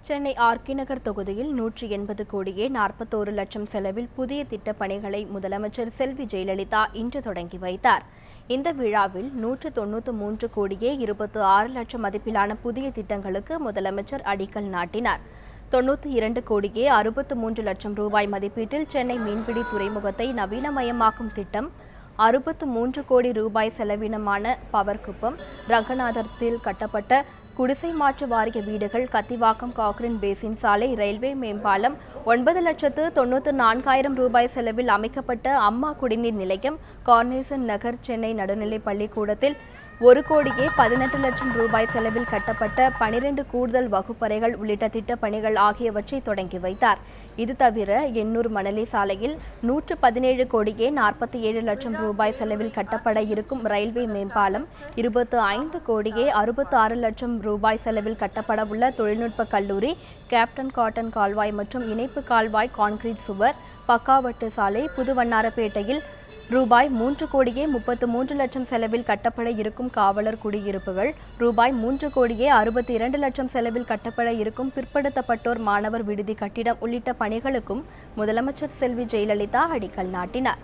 Chennai RK நகர் தொகுதியில் 180 கோடியே 41 லட்சம் செலவில் புதிய திட்டப் பணிகளை முதலமைச்சர் செல்வி ஜெயலலிதா இன்று தொடங்கி வைத்தார். இந்த விழாவில் 193 கோடியே 26 லட்சம் மதிப்பிலான புதிய திட்டங்களுக்கு முதலமைச்சர் அடிக்கல் நாட்டினார். 92 கோடியே 63 லட்சம் ரூபாய் மதிப்பீட்டில் சென்னை மீன்பிடி துறைமுகத்தை நவீனமயமாக்கும் திட்டம், 63 கோடி ரூபாய் செலவினமான பவர்குப்பம், ரங்கநாதத்தில் கட்டப்பட்ட குடிசை மாற்று வாரிய வீடுகள், கத்திவாக்கம் காக்ரின் பேசின் சாலை, ரயில்வே மேம்பாலம், 9,94,000 ரூபாய் செலவில் அமைக்கப்பட்ட அம்மா குடிநீர் நிலையம், கார்னேசன் நகர் சென்னை நடுநிலைப் பள்ளிக்கூடத்தில் 1 கோடியே 18 லட்சம் ரூபாய் செலவில் கட்டப்பட்ட 12 கூடுதல் வகுப்பறைகள் உள்ளிட்ட திட்டப் பணிகள் ஆகியவற்றை தொடங்கி வைத்தார். இது தவிர எண்ணூர் மணலி சாலையில் 117 கோடியே 47 லட்சம் ரூபாய் செலவில் கட்டப்பட இருக்கும் ரயில்வே மேம்பாலம், 25 கோடியே 66 லட்சம் ரூபாய் செலவில் கட்டப்பட உள்ள தொழில்நுட்ப கல்லூரி, கேப்டன் காட்டன் கால்வாய் மற்றும் இணைப்பு கால்வாய் கான்கிரீட் சுவர், பக்காவட்டு சாலை, புதுவண்ணாரப்பேட்டையில் ரூபாய் 3 கோடியே 33 லட்சம் செலவில் கட்டப்பட இருக்கும் காவலர் குடியிருப்புகள், ரூபாய் 3 கோடியே 62 லட்சம் செலவில் கட்டப்பட இருக்கும் பிற்படுத்தப்பட்டோர் மாணவர் விடுதி கட்டிடம் உள்ளிட்ட பணிகளுக்கும் முதலமைச்சர் செல்வி ஜெயலலிதா அடிக்கல் நாட்டினார்.